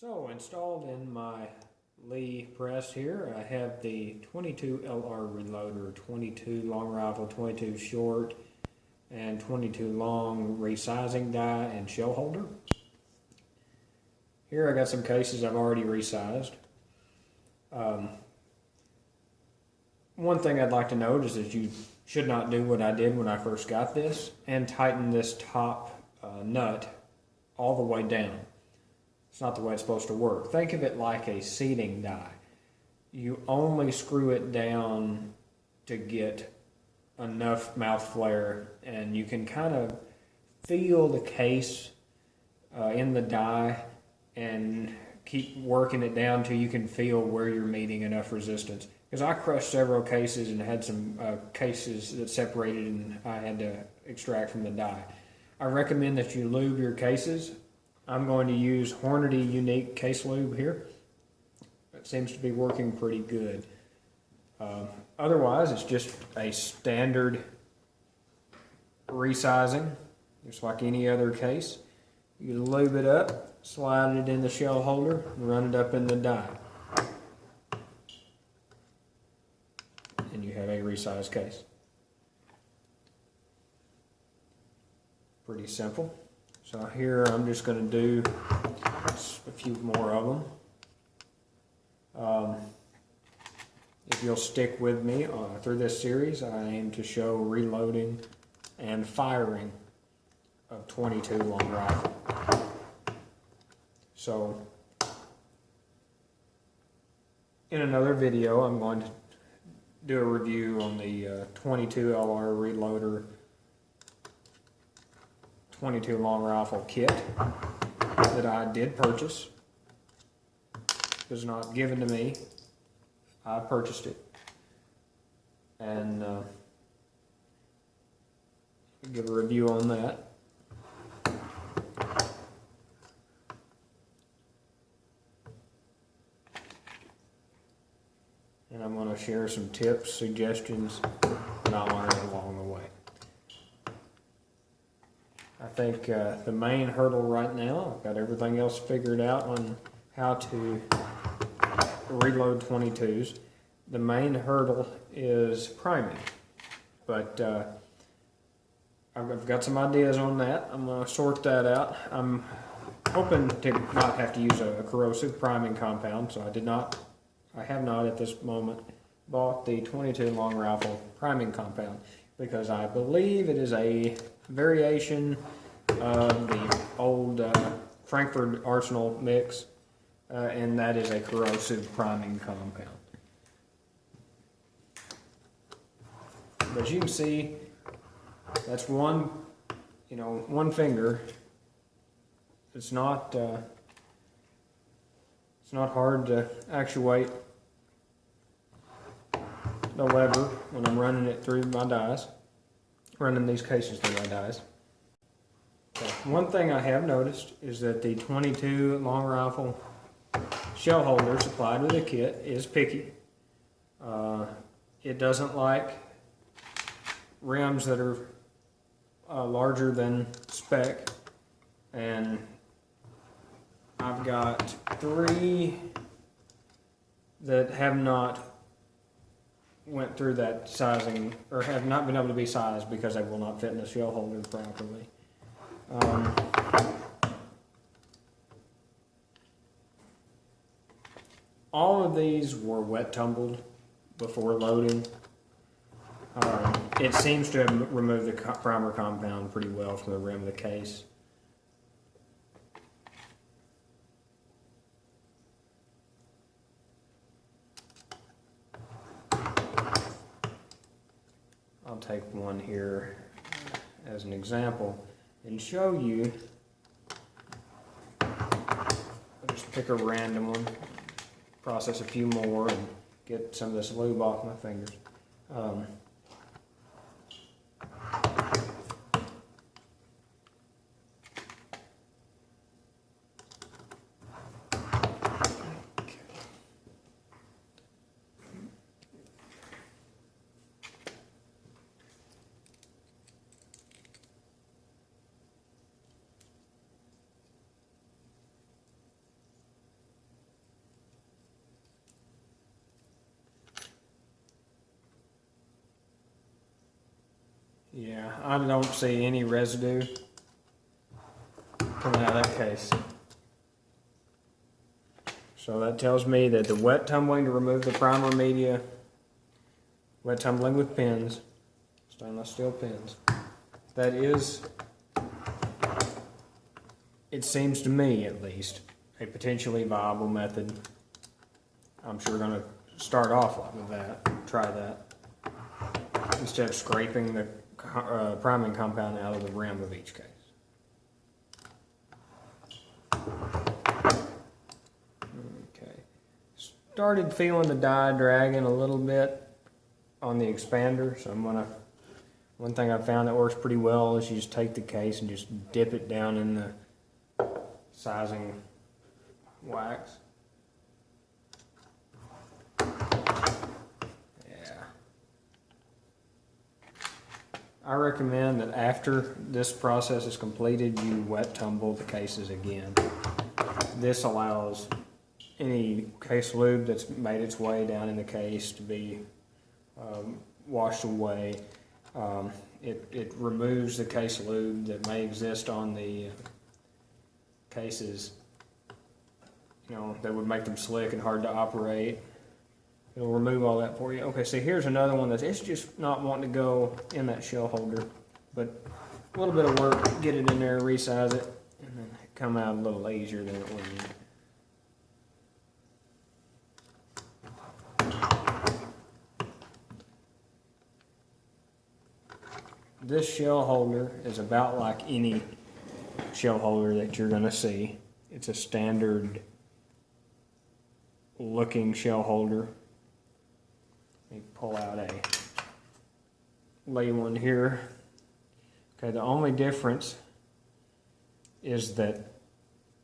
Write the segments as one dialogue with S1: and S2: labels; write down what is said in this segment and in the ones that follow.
S1: So installed in my Lee press here, I have the 22 LR reloader, 22 long rifle, 22 short, and 22 long resizing die and shell holder. Here I got some cases I've already resized. One thing I'd like to note is that you should not do what I did when I first got this and tighten this top nut all the way down. It's not the way it's supposed to work. Think of it like a seating die. You only screw it down to get enough mouth flare, and you can kind of feel the case in the die and keep working it down till you can feel where you're meeting enough resistance. Because I crushed several cases and had some cases that separated and I had to extract from the die. I recommend that you lube your cases. I'm going to use Hornady Unique Case Lube here. It seems to be working pretty good. Otherwise, it's just a standard resizing, just like any other case. You lube it up, slide it in the shell holder, and run it up in the die. And you have a resized case. Pretty simple. So here I'm just going to do a few more of them. If you'll stick with me through this series, I aim to show reloading and firing of 22 long rifle. So in another video, I'm going to do a review on the 22 LR reloader 22 long rifle kit that I did purchase. It was not given to me. I purchased it. And give a review on that. And I'm going to share some tips, suggestions that I learned along the way. I think the main hurdle right now, I've got everything else figured out on how to reload 22s. The main hurdle is priming, but I've got some ideas on that. I'm going to sort that out. I'm hoping to not have to use a corrosive priming compound, so I have not at this moment bought the 22 long rifle priming compound, because I believe it is a variation of the old Frankfurt Arsenal mix, and that is a corrosive priming compound. But you can see that's one finger. It's not hard to actuate the lever when I'm running it through my dies, running these cases through my dies. So one thing I have noticed is that the 22 long rifle shell holder supplied with the kit is picky. It doesn't like rims that are larger than spec, and I've got 3 that have not went through that sizing, or have not been able to be sized because they will not fit in the shell holder properly. All of these were wet tumbled before loading. It seems to have removed the primer compound pretty well from the rim of the case. I'll take one here as an example and show you. I'll just pick a random one, process a few more, and get some of this lube off my fingers. Yeah, I don't see any residue coming out of that case. So that tells me that the wet tumbling to remove the primer media, wet tumbling with pins, stainless steel pins, that is, it seems to me at least, a potentially viable method. I'm sure going to start off with that, try that, instead of scraping the priming compound out of the rim of each case. Okay, started feeling the die dragging a little bit on the expander, so one thing I found that works pretty well is you just take the case and just dip it down in the sizing wax. I recommend that after this process is completed, you wet tumble the cases again. This allows any case lube that's made its way down in the case to be washed away. It removes the case lube that may exist on the cases, that would make them slick and hard to operate. It'll remove all that for you. Okay, so here's another one it's just not wanting to go in that shell holder, but a little bit of work, get it in there, resize it, and then come out a little easier than it would. This shell holder is about like any shell holder that you're going to see. It's a standard looking shell holder. Let me pull out lay one here. Okay, the only difference is that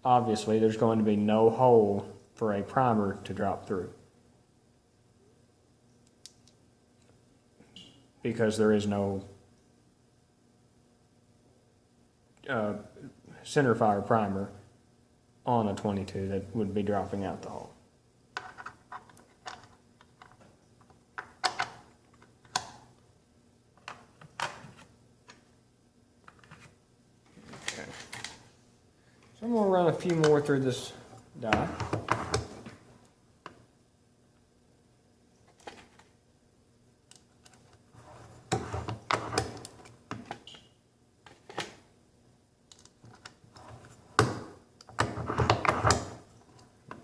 S1: obviously there's going to be no hole for a primer to drop through, because there is no center fire primer on a 22 that would be dropping out the hole. So I'm going to run a few more through this die.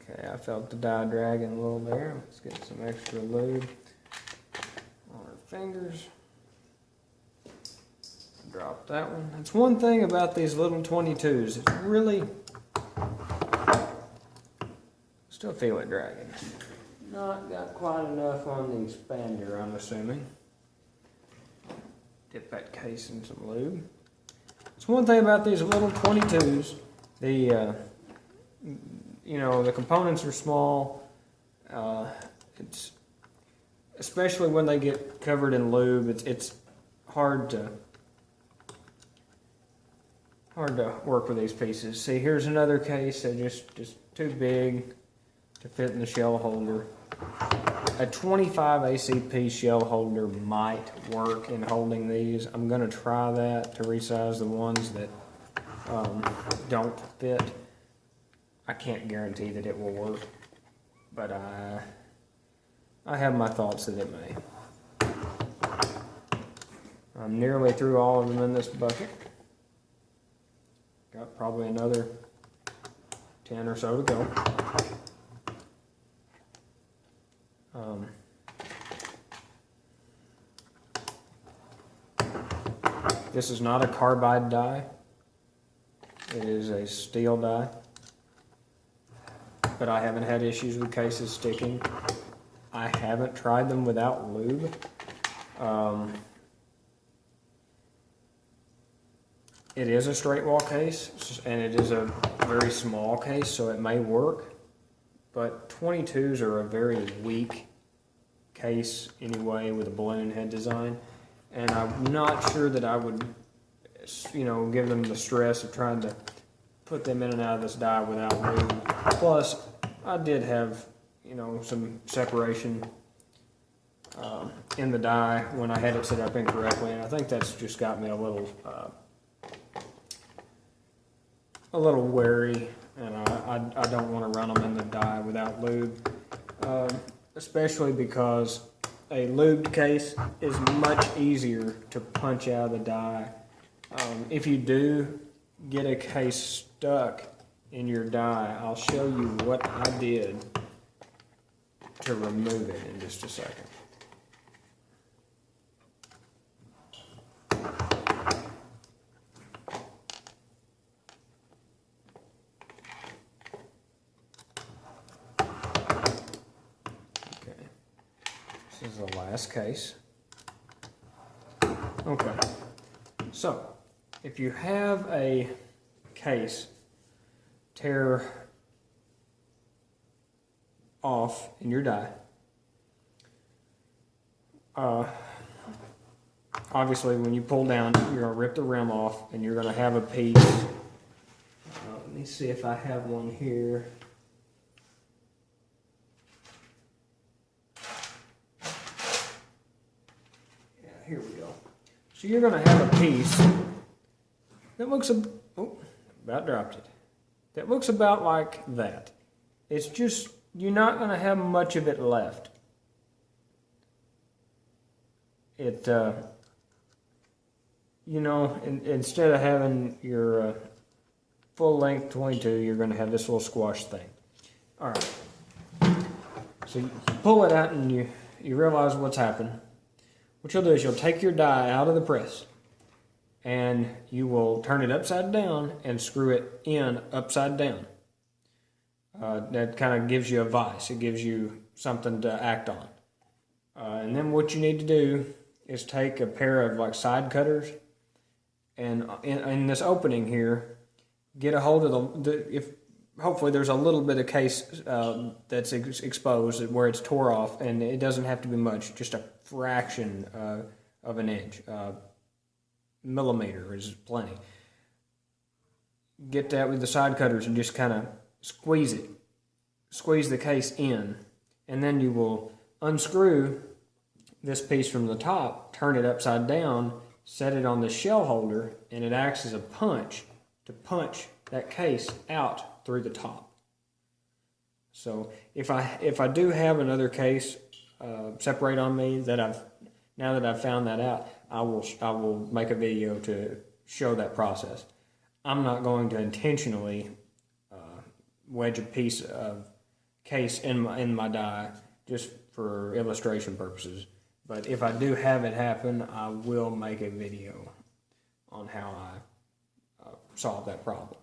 S1: Okay, I felt the die dragging a little there. Let's get some extra lube on our fingers. Drop that one. That's one thing about these little 22s. It's really, still feel it dragging. Not got quite enough on the expander, I'm assuming. Dip that case in some lube. It's one thing about these little 22s. The components are small. It's especially when they get covered in lube. It's hard to work with these pieces. See, here's another case that just too big to fit in the shell holder. A 25 ACP shell holder might work in holding these. I'm going to try that to resize the ones that don't fit. I can't guarantee that it will work, but I have my thoughts that it may. I'm nearly through all of them in this bucket. Got probably another 10 or so to go. This is not a carbide die. It is a steel die. But I haven't had issues with cases sticking. I haven't tried them without lube. It is a straight wall case, and it is a very small case, so it may work. But 22s are a very weak case anyway, with a balloon head design. And I'm not sure that I would, give them the stress of trying to put them in and out of this die without lube. Plus, I did have, some separation in the die when I had it set up incorrectly, and I think that's just got me a little wary, and I don't want to run them in the die without lube, especially because a lubed case is much easier to punch out of the die. If you do get a case stuck in your die, I'll show you what I did to remove it in just a second. Okay, this is the last case. Okay, so if you have a case tear off in your die, obviously when you pull down, you're going to rip the rim off and you're going to have a piece. Let me see if I have one here. Yeah, here we go. So you're going to have a piece that looks, about dropped it. That looks about like that. It's just, you're not going to have much of it left. It, you know, instead of having your full length 22, you're going to have this little squash thing. All right. So you pull it out and you realize what's happened. What you'll do is you'll take your die out of the press and you will turn it upside down and screw it in upside down. That kind of gives you a vise. It gives you something to act on. And then what you need to do is take a pair of like side cutters and in this opening here, get a hold of if hopefully there's a little bit of case that's exposed where it's tore off, and it doesn't have to be much, just a fraction of an inch. Millimeter is plenty. Get that with the side cutters and just kind of squeeze it. Squeeze the case in, and then you will unscrew this piece from the top, turn it upside down, set it on the shell holder, and it acts as a punch to punch that case out through the top. So if I do have another case separate on me now that I've found that out, I will make a video to show that process. I'm not going to intentionally wedge a piece of case in my die just for illustration purposes. But if I do have it happen, I will make a video on how I solve that problem.